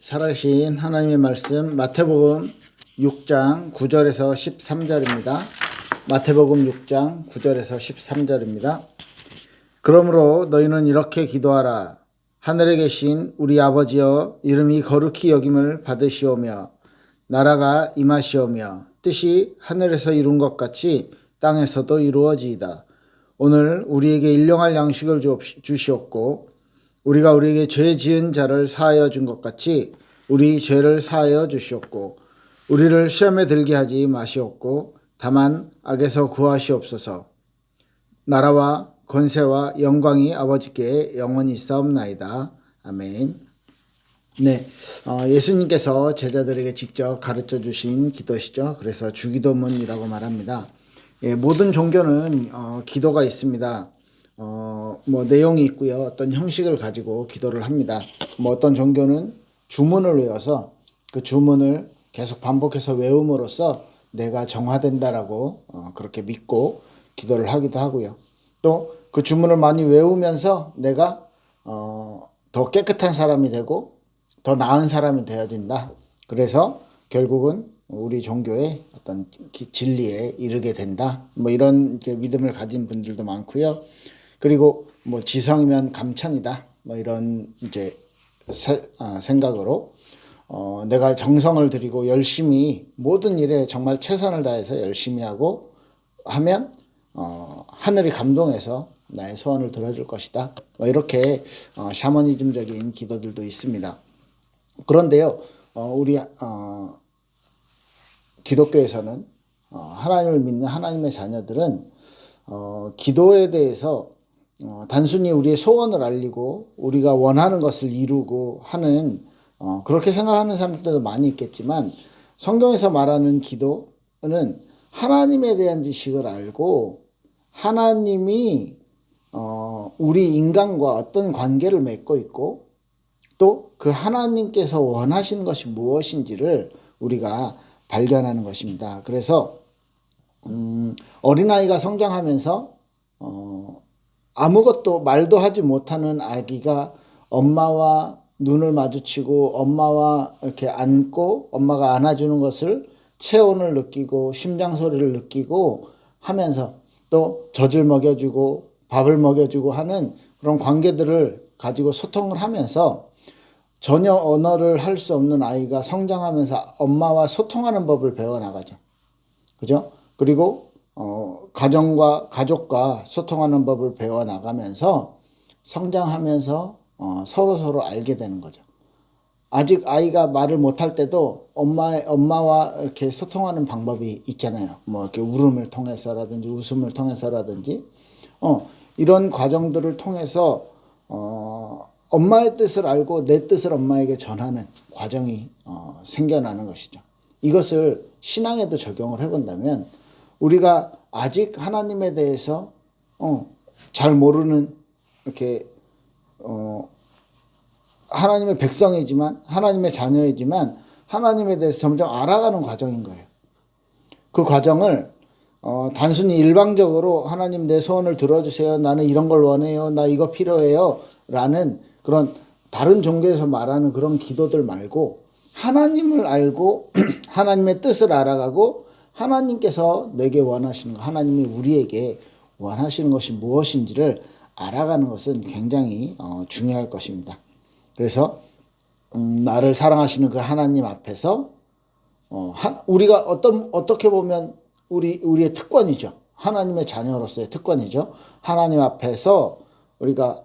살아계신 하나님의 말씀 마태복음 6장 9절에서 13절입니다. 마태복음 6장 9절에서 13절입니다. 그러므로 너희는 이렇게 기도하라. 하늘에 계신 우리 아버지여, 이름이 거룩히 여김을 받으시오며 나라가 임하시오며 뜻이 하늘에서 이룬 것 같이 땅에서도 이루어지이다. 오늘 우리에게 일용할 양식을 주시옵고 우리가 우리에게 죄 지은 자를 사하여 준 것 같이 우리 죄를 사하여 주시옵고 우리를 시험에 들게 하지 마시옵고 다만 악에서 구하시옵소서. 나라와 권세와 영광이 아버지께 영원히 있사옵나이다. 아멘. 네, 예수님께서 제자들에게 직접 가르쳐 주신 기도시죠. 그래서 주기도문이라고 말합니다. 모든 종교는 기도가 있습니다. 내용이 있고요. 어떤 형식을 가지고 기도를 합니다. 어떤 종교는 주문을 외워서 그 주문을 계속 반복해서 외움으로써 내가 정화된다라고 그렇게 믿고 기도를 하기도 하고요. 또 그 주문을 많이 외우면서 내가 더 깨끗한 사람이 되고 더 나은 사람이 되어야 된다. 그래서 결국은 우리 종교의 어떤 진리에 이르게 된다. 이런 믿음을 가진 분들도 많고요. 그리고 지성이면 감천이다. 이런 생각으로 내가 정성을 들이고 열심히 모든 일에 정말 최선을 다해서 열심히 하고 하면 하늘이 감동해서 나의 소원을 들어줄 것이다. 이렇게 샤머니즘적인 기도들도 있습니다. 그런데요, 우리 기독교에서는 하나님을 믿는 하나님의 자녀들은 기도에 대해서 단순히 우리의 소원을 알리고 우리가 원하는 것을 이루고 하는 그렇게 생각하는 사람들도 많이 있겠지만 성경에서 말하는 기도는 하나님에 대한 지식을 알고 하나님이 우리 인간과 어떤 관계를 맺고 있고 또 그 하나님께서 원하시는 것이 무엇인지를 우리가 발견하는 것입니다. 그래서 어린아이가 성장하면서 아무것도 말도 하지 못하는 아기가 엄마와 눈을 마주치고 엄마와 이렇게 안고 엄마가 안아주는 것을 체온을 느끼고 심장 소리를 느끼고 하면서 또 젖을 먹여주고 밥을 먹여주고 하는 그런 관계들을 가지고 소통을 하면서 전혀 언어를 할 수 없는 아이가 성장하면서 엄마와 소통하는 법을 배워나가죠. 그죠? 그리고 가족과 소통하는 법을 배워나가면서 성장하면서 서로 알게 되는 거죠. 아직 아이가 말을 못할 때도 엄마와 이렇게 소통하는 방법이 있잖아요. 이렇게 울음을 통해서라든지 웃음을 통해서라든지 이런 과정들을 통해서 엄마의 뜻을 알고 내 뜻을 엄마에게 전하는 과정이 생겨나는 것이죠. 이것을 신앙에도 적용을 해본다면 우리가 아직 하나님에 대해서 잘 모르는 이렇게 하나님의 백성이지만 하나님의 자녀이지만 하나님에 대해서 점점 알아가는 과정인 거예요. 그 과정을 단순히 일방적으로 하나님 내 소원을 들어주세요. 나는 이런 걸 원해요. 나 이거 필요해요. 라는 그런 다른 종교에서 말하는 그런 기도들 말고 하나님을 알고 하나님의 뜻을 알아가고 하나님께서 내게 원하시는 것, 하나님이 우리에게 원하시는 것이 무엇인지를 알아가는 것은 굉장히 중요할 것입니다. 그래서 나를 사랑하시는 그 하나님 앞에서 우리가 어떻게 보면 우리의 특권이죠. 하나님의 자녀로서의 특권이죠. 하나님 앞에서 우리가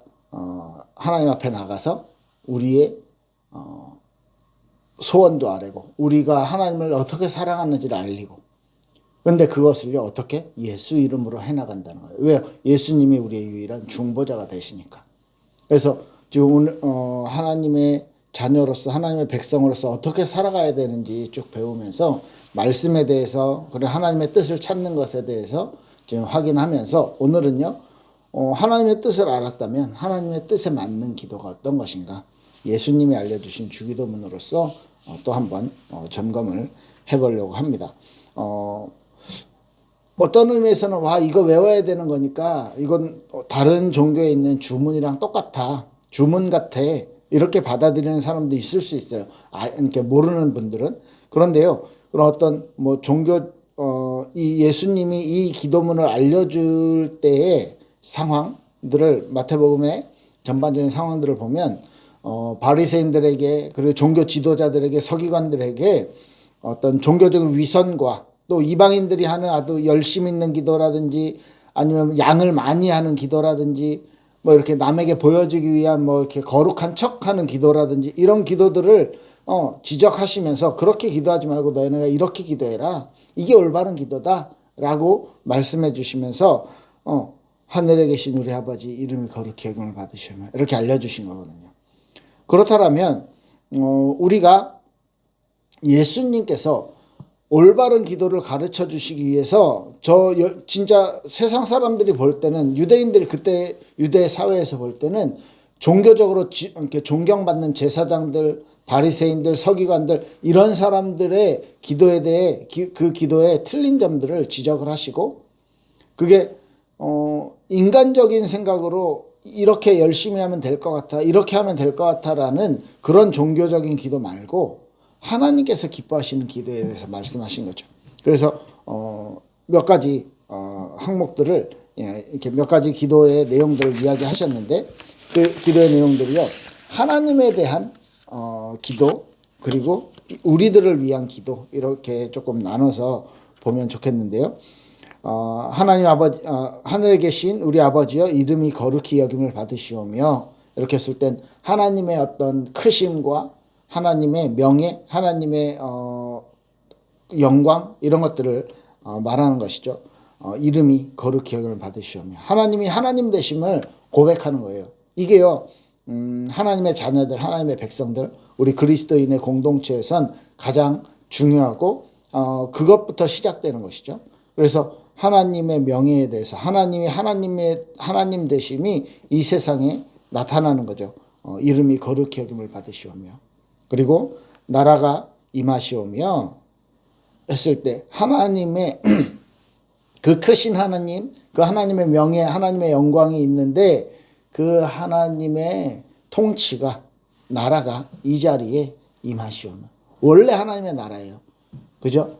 하나님 앞에 나가서 우리의 소원도 아뢰고 우리가 하나님을 어떻게 사랑하는지를 알리고 근데 그것을요 어떻게? 예수 이름으로 해나간다는 거예요. 왜요? 예수님이 우리의 유일한 중보자가 되시니까. 그래서 지금 오늘 하나님의 자녀로서 하나님의 백성으로서 어떻게 살아가야 되는지 쭉 배우면서 말씀에 대해서 그리고 하나님의 뜻을 찾는 것에 대해서 지금 확인하면서 오늘은요 하나님의 뜻을 알았다면 하나님의 뜻에 맞는 기도가 어떤 것인가 예수님이 알려주신 주기도문으로서 또 한번 점검을 해보려고 합니다. 어떤 의미에서는 이거 외워야 되는 거니까 이건 다른 종교에 있는 주문이랑 똑같아. 주문 같아. 이렇게 받아들이는 사람도 있을 수 있어요. 이렇게 모르는 분들은. 그런데요, 그런 어떤 뭐 종교, 이 예수님이 이 기도문을 알려줄 때의 상황들을 마태복음의 전반적인 상황들을 보면 바리새인들에게 그리고 종교 지도자들에게 서기관들에게 어떤 종교적인 위선과 또 이방인들이 하는 아주 열심 있는 기도라든지 아니면 양을 많이 하는 기도라든지 뭐 이렇게 남에게 보여주기 위한 뭐 이렇게 거룩한 척하는 기도라든지 이런 기도들을 지적하시면서 그렇게 기도하지 말고 너희가 이렇게 기도해라. 이게 올바른 기도다라고 말씀해 주시면서 하늘에 계신 우리 아버지 이름이 거룩히 여김을 받으시오며 이렇게 알려주신 거거든요. 그렇다면 우리가 예수님께서 올바른 기도를 가르쳐 주시기 위해서 진짜 세상 사람들이 볼 때는 유대인들이 그때 유대 사회에서 볼 때는 종교적으로 이렇게 존경받는 제사장들, 바리새인들, 서기관들 이런 사람들의 기도에 대해 그 기도에 틀린 점들을 지적을 하시고 그게 인간적인 생각으로 이렇게 열심히 하면 될 것 같아, 이렇게 하면 될 것 같아라는 그런 종교적인 기도 말고 하나님께서 기뻐하시는 기도에 대해서 말씀하신 거죠. 그래서 몇 가지 항목들을 이렇게 몇 가지 기도의 내용들을 이야기하셨는데 그 기도의 내용들이요. 하나님에 대한 기도 그리고 우리들을 위한 기도 이렇게 조금 나눠서 보면 좋겠는데요. 하나님 아버지 하늘에 계신 우리 아버지여 이름이 거룩히 여김을 받으시오며 이렇게 했을 땐 하나님의 어떤 크심과 하나님의 명예, 하나님의 영광 이런 것들을 말하는 것이죠. 이름이 거룩히 여김을 받으시오며 하나님이 하나님 되심을 고백하는 거예요. 이게요. 하나님의 자녀들, 하나님의 백성들, 우리 그리스도인의 공동체에선 가장 중요하고 그것부터 시작되는 것이죠. 그래서 하나님의 명예에 대해서 하나님 되심이 이 세상에 나타나는 거죠. 이름이 거룩히 여김을 받으시오며 그리고 나라가 임하시오며 했을 때 하나님의 그 크신 하나님, 그 하나님의 명예, 하나님의 영광이 있는데 그 하나님의 통치가 나라가 이 자리에 임하시오며 원래 하나님의 나라예요. 그죠?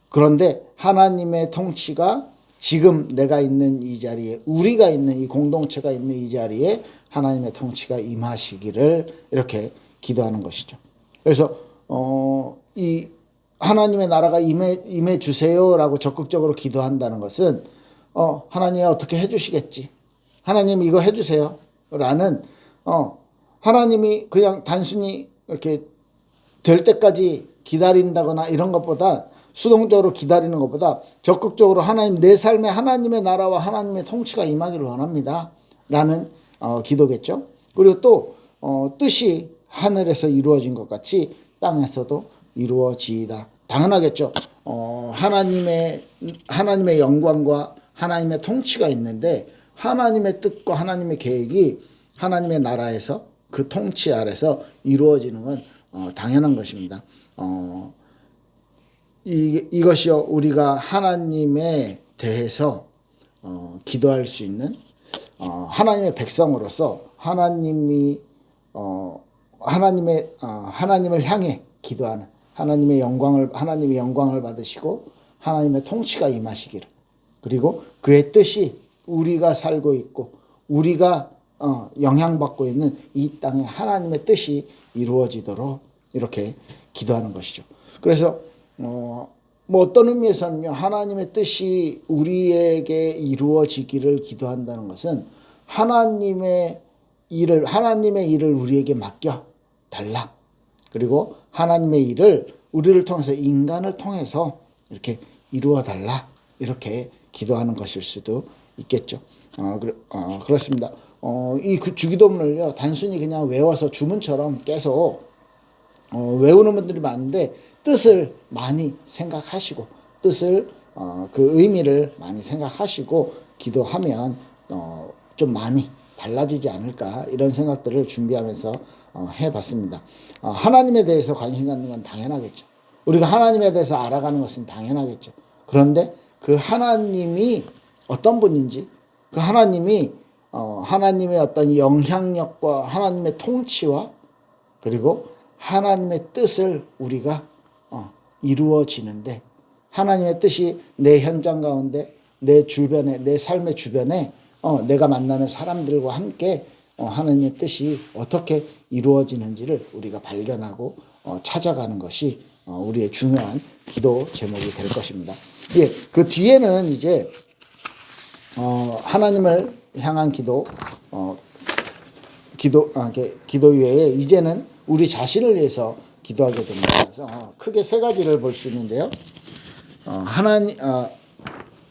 그런데 하나님의 통치가 지금 내가 있는 이 자리에 우리가 있는 이 공동체가 있는 이 자리에 하나님의 통치가 임하시기를 이렇게 기도하는 것이죠. 그래서 이 하나님의 나라가 임해 주세요라고 적극적으로 기도한다는 것은 하나님 어떻게 해주시겠지. 하나님 이거 해주세요. 라는 하나님이 그냥 단순히 이렇게 될 때까지 기다린다거나 이런 것보다 수동적으로 기다리는 것보다 적극적으로 하나님 내 삶에 하나님의 나라와 하나님의 통치가 임하기를 원합니다. 라는 기도겠죠. 그리고 또 뜻이 하늘에서 이루어진 것 같이 땅에서도 이루어지이다. 당연하겠죠. 하나님의 영광과 하나님의 통치가 있는데 하나님의 뜻과 하나님의 계획이 하나님의 나라에서 그 통치 아래서 이루어지는 건 당연한 것입니다. 이것이요 우리가 하나님에 대해서 기도할 수 있는 하나님의 백성으로서 하나님을 향해 기도하는 하나님의 영광을 받으시고 하나님의 통치가 임하시기를 그리고 그의 뜻이 우리가 살고 있고 우리가 영향받고 있는 이 땅에 하나님의 뜻이 이루어지도록 이렇게 기도하는 것이죠. 그래서 뭐 어떤 의미에서는요 하나님의 뜻이 우리에게 이루어지기를 기도한다는 것은 하나님의 일을 우리에게 맡겨 달라. 그리고 하나님의 일을 우리를 통해서 인간을 통해서 이렇게 이루어 달라. 이렇게 기도하는 것일 수도 있겠죠. 그렇습니다. 이 주기도문을요 단순히 그냥 외워서 주문처럼 계속 외우는 분들이 많은데 뜻을 많이 생각하시고 뜻을 그 의미를 많이 생각하시고 기도하면 좀 많이 달라지지 않을까 이런 생각들을 준비하면서 해봤습니다. 하나님에 대해서 관심 갖는 건 당연하겠죠. 우리가 하나님에 대해서 알아가는 것은 당연하겠죠. 그런데 그 하나님이 어떤 분인지 그 하나님이 하나님의 어떤 영향력과 하나님의 통치와 그리고 하나님의 뜻을 우리가 이루어지는데, 하나님의 뜻이 내 현장 가운데, 내 주변에, 내 삶의 주변에 내가 만나는 사람들과 함께 하나님의 뜻이 어떻게 이루어지는지를 우리가 발견하고 찾아가는 것이 우리의 중요한 기도 제목이 될 것입니다. 예, 그 뒤에는 이제 하나님을 향한 기도 외에 이제는 우리 자신을 위해서 기도하게 됩니다. 그래서 크게 세 가지를 볼 수 있는데요.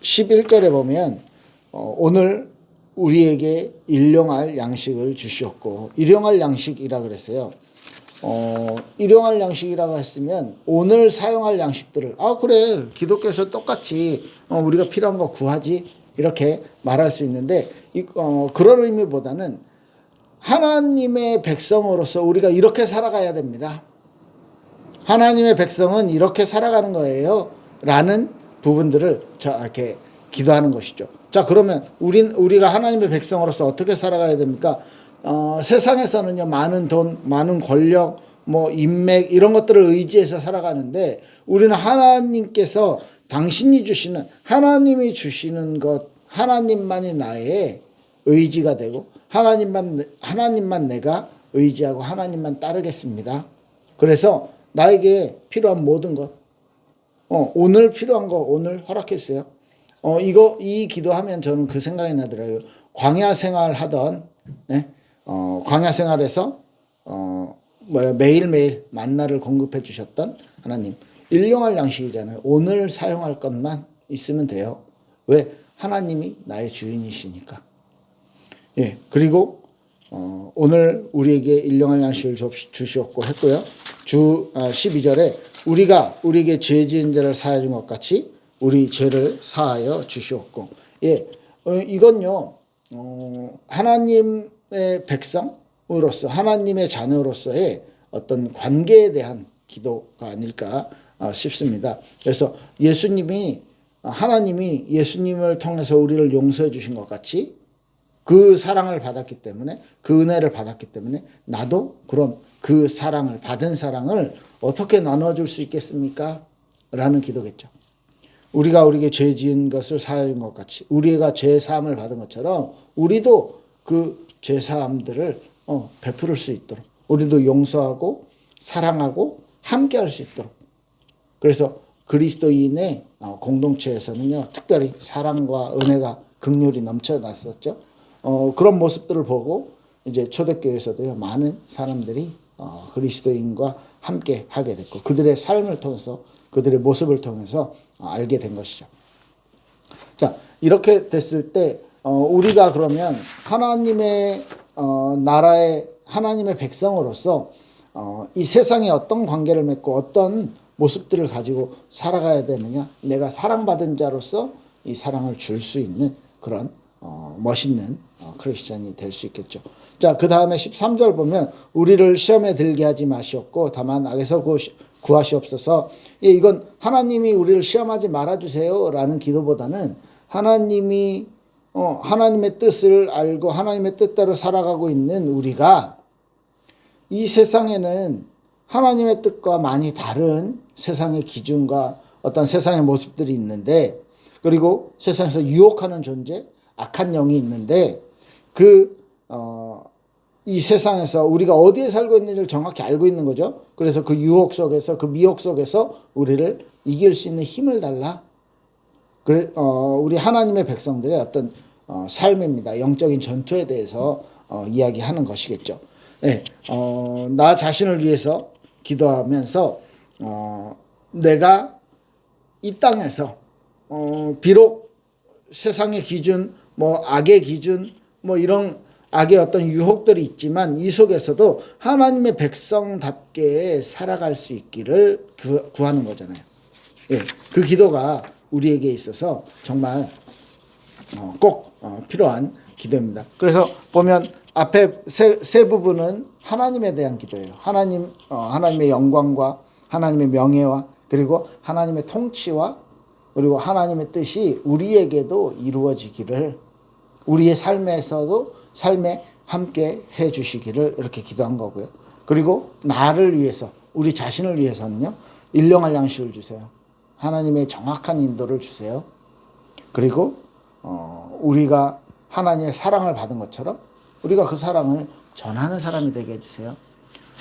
11절에 보면 오늘 우리에게 일용할 양식을 주시었고, 일용할 양식이라 그랬어요. 일용할 양식이라고 했으면 오늘 사용할 양식들을 그래, 기독교에서 똑같이 우리가 필요한 거 구하지, 이렇게 말할 수 있는데, 그런 의미보다는 하나님의 백성으로서 우리가 이렇게 살아가야 됩니다. 하나님의 백성은 이렇게 살아가는 거예요 라는 부분들을 이렇게 기도하는 것이죠. 자, 그러면 우리가 하나님의 백성으로서 어떻게 살아가야 됩니까? 세상에서는요, 많은 돈, 많은 권력, 인맥, 이런 것들을 의지해서 살아가는데, 우리는 하나님께서 당신이 주시는, 하나님이 주시는 것, 하나님만이 나의 의지가 되고, 하나님만 내가 의지하고 하나님만 따르겠습니다. 그래서 나에게 필요한 모든 것, 오늘 필요한 거 오늘 허락해 주세요. 이 기도하면 저는 그 생각이 나더라고요. 광야 생활 하던, 광야 생활에서, 매일매일 만나를 공급해 주셨던 하나님. 일용할 양식이잖아요. 오늘 사용할 것만 있으면 돼요. 왜? 하나님이 나의 주인이시니까. 예, 그리고, 오늘 우리에게 일용할 양식을 주시었고 했고요. 12절에 우리가 우리에게 죄 지은 자를 사하여 준 것 같이 우리 죄를 사하여 주시었고. 예, 이건요, 하나님의 백성으로서, 하나님의 자녀로서의 어떤 관계에 대한 기도가 아닐까 싶습니다. 그래서 하나님이 예수님을 통해서 우리를 용서해 주신 것 같이 그 사랑을 받았기 때문에, 그 은혜를 받았기 때문에 나도 그럼 그 사랑을, 받은 사랑을 어떻게 나눠줄 수 있겠습니까? 라는 기도겠죠. 우리가 우리에게 죄 지은 것을 사하여 준 것 같이, 우리가 죄 사함을 받은 것처럼 우리도 그 죄 사함들을 베풀을 수 있도록, 우리도 용서하고 사랑하고 함께 할 수 있도록. 그래서 그리스도인의 공동체에서는요, 특별히 사랑과 은혜가 긍휼이 넘쳐났었죠. 그런 모습들을 보고 이제 초대교회에서도요, 많은 사람들이 그리스도인과 함께 하게 됐고, 그들의 삶을 통해서, 그들의 모습을 통해서 알게 된 것이죠. 자, 이렇게 됐을 때 우리가 그러면 하나님의 나라의 하나님의 백성으로서 이 세상에 어떤 관계를 맺고 어떤 모습들을 가지고 살아가야 되느냐, 내가 사랑받은 자로서 이 사랑을 줄 수 있는 그런 멋있는 크리스찬이 될 수 있겠죠. 자, 그 다음에 13절 보면 우리를 시험에 들게 하지 마시옵고 다만 악에서 구하시옵소서. 예, 이건 하나님이 우리를 시험하지 말아주세요 라는 기도보다는 하나님이 하나님의 뜻을 알고 하나님의 뜻대로 살아가고 있는 우리가 이 세상에는 하나님의 뜻과 많이 다른 세상의 기준과 어떤 세상의 모습들이 있는데, 그리고 세상에서 유혹하는 존재, 악한 영이 있는데, 이 세상에서 우리가 어디에 살고 있는지를 정확히 알고 있는 거죠. 그래서 그 유혹 속에서, 그 미혹 속에서 우리를 이길 수 있는 힘을 달라. 우리 하나님의 백성들의 어떤 삶입니다. 영적인 전투에 대해서 이야기하는 것이겠죠. 네, 나 자신을 위해서 기도하면서 내가 이 땅에서 비록 세상의 기준, 악의 기준, 이런 악의 어떤 유혹들이 있지만 이 속에서도 하나님의 백성답게 살아갈 수 있기를 구하는 거잖아요. 예, 그 기도가 우리에게 있어서 정말 꼭 필요한 기도입니다. 그래서 보면 앞에 세 부분은 하나님에 대한 기도예요. 하나님의 영광과 하나님의 명예와 그리고 하나님의 통치와 그리고 하나님의 뜻이 우리에게도 이루어지기를 우리의 삶에서도 삶에 함께 해 주시기를 이렇게 기도한 거고요. 그리고 나를 위해서, 우리 자신을 위해서는요, 일용할 양식을 주세요. 하나님의 정확한 인도를 주세요. 그리고 우리가 하나님의 사랑을 받은 것처럼 우리가 그 사랑을 전하는 사람이 되게 해주세요.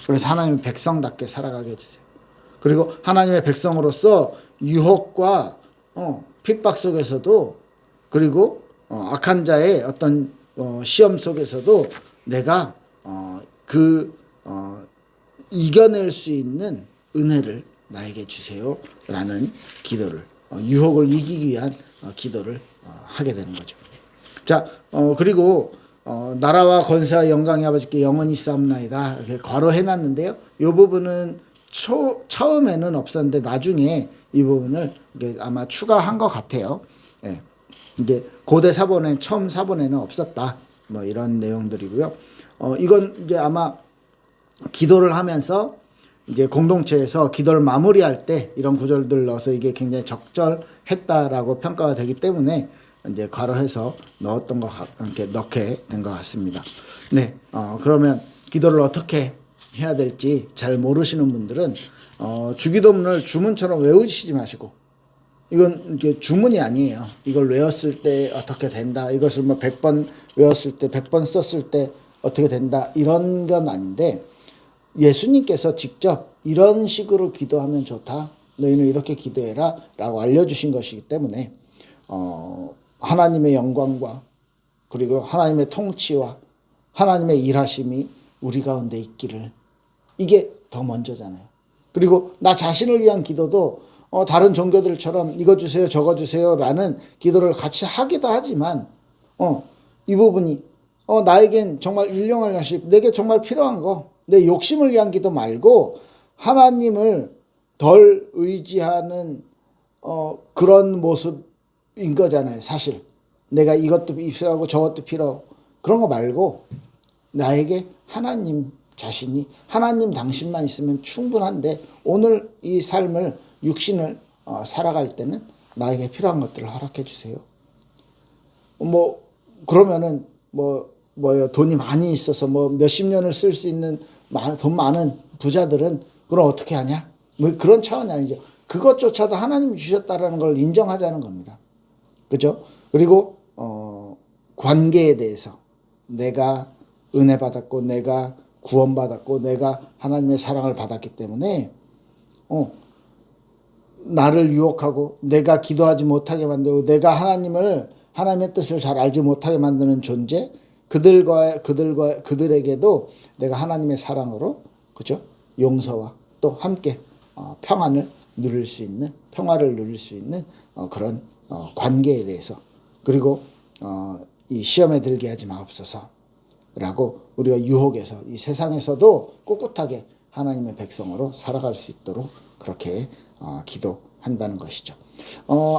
그래서 하나님의 백성답게 살아가게 해주세요. 그리고 하나님의 백성으로서 유혹과 핍박 속에서도, 그리고 악한 자의 어떤 시험 속에서도 내가 이겨낼 수 있는 은혜를 나에게 주세요 라는 기도를, 유혹을 이기기 위한 기도를 하게 되는 거죠. 자, 그리고 나라와 권세와 영광이 아버지께 영원히 있사옵나이다 이렇게 괄호해놨는데요. 이 부분은 처음에는 없었는데 나중에 이 부분을 아마 추가한 것 같아요. 예. 이제 고대 사본에, 처음 사본에는 없었다, 뭐 이런 내용들이고요. 이건 이제 아마 기도를 하면서 이제 공동체에서 기도를 마무리할 때 이런 구절들을 넣어서 이게 굉장히 적절했다라고 평가가 되기 때문에 이제 괄호해서 넣었던 것 이렇게 넣게 된 것 같습니다. 네, 그러면 기도를 어떻게 해야 될지 잘 모르시는 분들은 주기도문을 주문처럼 외우시지 마시고, 이건 이게 주문이 아니에요. 이걸 외웠을 때 어떻게 된다, 이것을 뭐 100번 외웠을 때 100번 썼을 때 어떻게 된다, 이런 건 아닌데, 예수님께서 직접 이런 식으로 기도하면 좋다, 너희는 이렇게 기도해라 라고 알려주신 것이기 때문에 하나님의 영광과 그리고 하나님의 통치와 하나님의 일하심이 우리 가운데 있기를, 이게 더 먼저잖아요. 그리고 나 자신을 위한 기도도 다른 종교들처럼 이거 주세요 저거 주세요 라는 기도를 같이 하기도 하지만 이 부분이 나에겐 정말 일용할 양식, 내게 정말 필요한 거, 내 욕심을 위한 기도 말고 하나님을 덜 의지하는 그런 모습인 거잖아요. 사실 내가 이것도 필요하고 저것도 필요하고 그런 거 말고 나에게 하나님 자신이, 하나님 당신만 있으면 충분한데 오늘 이 삶을, 육신을 살아갈 때는 나에게 필요한 것들을 허락해 주세요. 뭐 그러면은 뭐요, 돈이 많이 있어서 뭐 몇십 년을 쓸 수 있는 돈 많은 부자들은 그럼 어떻게 하냐? 뭐 그런 차원이 아니죠. 그것조차도 하나님이 주셨다라는 걸 인정하자는 겁니다. 그죠? 그리고 관계에 대해서 내가 은혜 받았고, 내가 구원받았고, 내가 하나님의 사랑을 받았기 때문에 나를 유혹하고 내가 기도하지 못하게 만들고 내가 하나님의 뜻을 잘 알지 못하게 만드는 존재, 그들에게도 내가 하나님의 사랑으로, 그죠? 용서와 또 함께 평화를 누릴 수 있는 그런 관계에 대해서, 그리고 이 시험에 들게 하지 마옵소서라고 우리가 유혹에서, 이 세상에서도 꿋꿋하게 하나님의 백성으로 살아갈 수 있도록 그렇게 기도한다는 것이죠.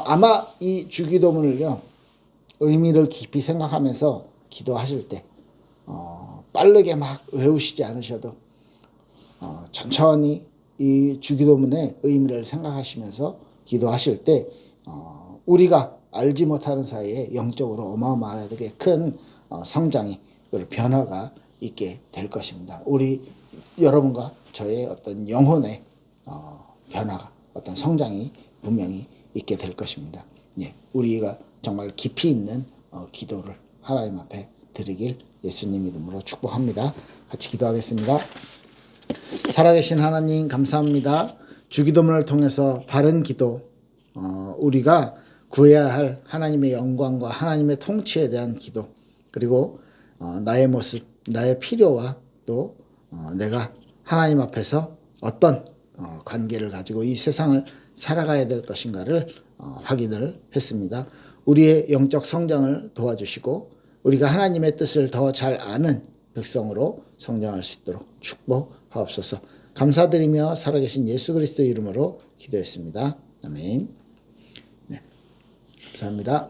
아마 이 주기도문을요, 의미를 깊이 생각하면서 기도하실 때 빠르게 막 외우시지 않으셔도 천천히 이 주기도문의 의미를 생각하시면서 기도하실 때 우리가 알지 못하는 사이에 영적으로 어마어마하게 큰 성장이, 그리고 변화가 있게 될 것입니다. 우리 여러분과 저의 어떤 영혼의 변화가, 어떤 성장이 분명히 있게 될 것입니다. 예, 우리가 정말 깊이 있는 기도를 하나님 앞에 드리길 예수님 이름으로 축복합니다. 같이 기도하겠습니다. 살아계신 하나님 감사합니다. 주기도문을 통해서 바른 기도, 우리가 구해야 할 하나님의 영광과 하나님의 통치에 대한 기도, 그리고 나의 모습, 나의 필요와 또 내가 하나님 앞에서 어떤 관계를 가지고 이 세상을 살아가야 될 것인가를 확인을 했습니다. 우리의 영적 성장을 도와주시고 우리가 하나님의 뜻을 더 잘 아는 백성으로 성장할 수 있도록 축복하옵소서. 감사드리며 살아계신 예수 그리스도 이름으로 기도했습니다. 아멘. 네, 감사합니다.